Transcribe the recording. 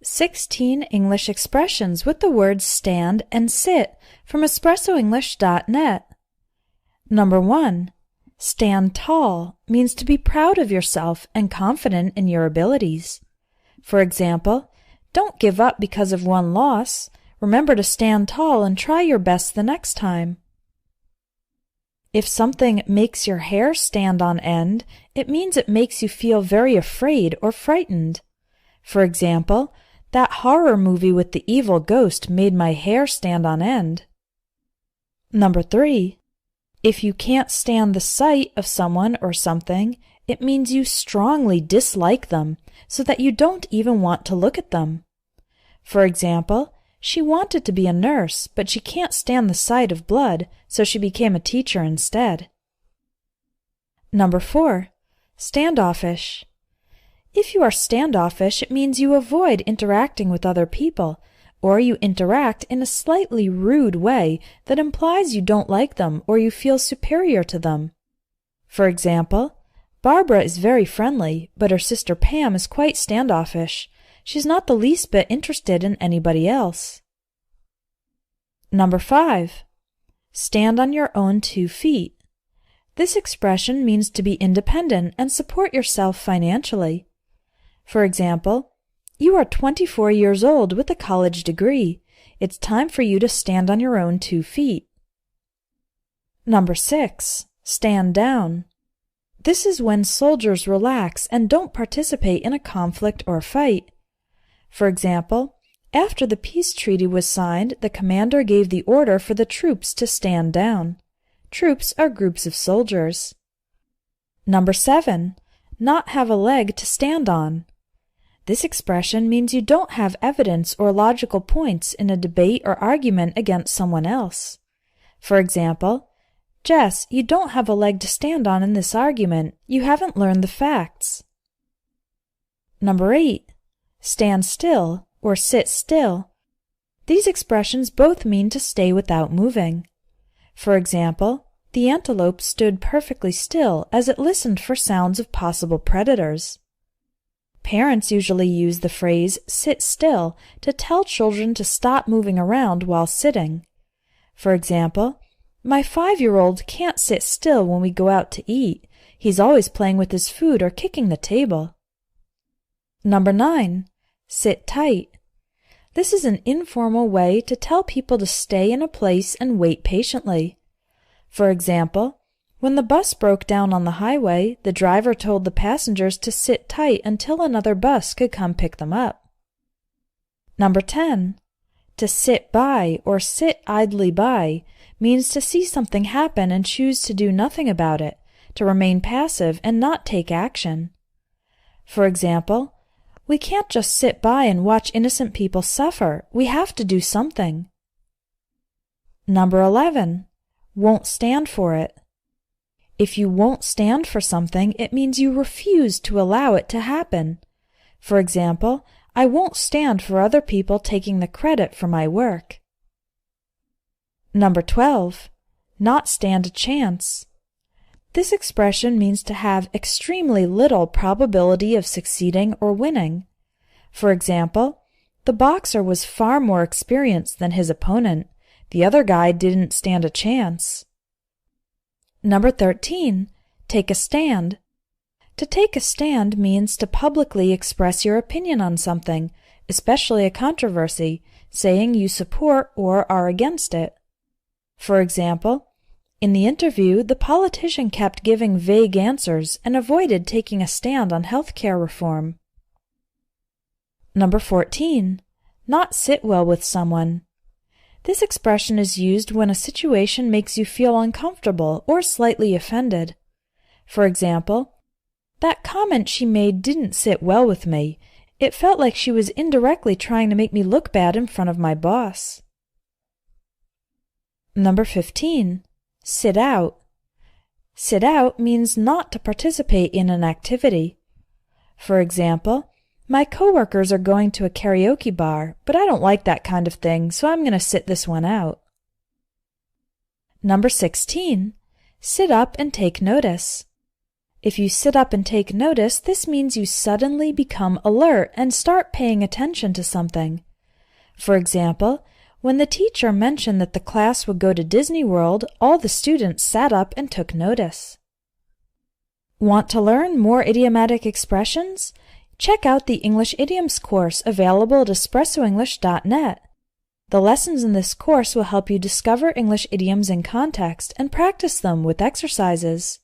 16 English expressions with the words stand and sit from espressoenglish.net. Number 1. Stand tall means to be proud of yourself and confident in your abilities. For example, don't give up because of one loss. Remember to stand tall and try your best the next time. If something makes your hair stand on end, it means it makes you feel very afraid or frightened. For example, that horror movie with the evil ghost made my hair stand on end. Number 3. If you can't stand the sight of someone or something, it means you strongly dislike them, so that you don't even want to look at them. For example, she wanted to be a nurse, but she can't stand the sight of blood, so she became a teacher instead. Number 4. Standoffish. If you are standoffish, it means you avoid interacting with other people, or you interact in a slightly rude way that implies you don't like them or you feel superior to them. For example, Barbara is very friendly, but her sister Pam is quite standoffish. She's not the least bit interested in anybody else. Number 5. Stand on your own 2 feet. This expression means to be independent and support yourself financially. For example, you are 24 years old with a college degree. It's time for you to stand on your own 2 feet. Number 6. Stand down. This is when soldiers relax and don't participate in a conflict or fight. For example, after the peace treaty was signed, the commander gave the order for the troops to stand down. Troops are groups of soldiers. Number 7. Not have a leg to stand on. This expression means you don't have evidence or logical points in a debate or argument against someone else. For example, Jess, you don't have a leg to stand on in this argument. You haven't learned the facts. Number 8. Stand still or sit still. These expressions both mean to stay without moving. For example, the antelope stood perfectly still as it listened for sounds of possible predators. Parents usually use the phrase sit still to tell children to stop moving around while sitting. For example, my 5-year-old can't sit still when we go out to eat. He's always playing with his food or kicking the table. Number 9. Sit tight. This is an informal way to tell people to stay in a place and wait patiently. For example, when the bus broke down on the highway, the driver told the passengers to sit tight until another bus could come pick them up. Number 10. To sit by or sit idly by means to see something happen and choose to do nothing about it, to remain passive and not take action. For example, we can't just sit by and watch innocent people suffer. We have to do something. Number 11. Won't stand for it. If you won't stand for something, it means you refuse to allow it to happen. For example, I won't stand for other people taking the credit for my work. Number 12. Not stand a chance. This expression means to have extremely little probability of succeeding or winning. For example, the boxer was far more experienced than his opponent. The other guy didn't stand a chance. Number 13. Take a stand. To take a stand means to publicly express your opinion on something, especially a controversy, saying you support or are against it. For example, in the interview, the politician kept giving vague answers and avoided taking a stand on health care reform. Number 14. Not sit well with someone. This expression is used when a situation makes you feel uncomfortable or slightly offended. For example, that comment she made didn't sit well with me. It felt like she was indirectly trying to make me look bad in front of my boss. Number 15. Sit out. Sit out means not to participate in an activity. For example, my coworkers are going to a karaoke bar, but I don't like that kind of thing, so I'm going to sit this one out. Number 16. Sit up and take notice. If you sit up and take notice, this means you suddenly become alert and start paying attention to something. For example, when the teacher mentioned that the class would go to Disney World, all the students sat up and took notice. Want to learn more idiomatic expressions? Check out the English Idioms course available at espressoenglish.net. The lessons in this course will help you discover English idioms in context and practice them with exercises.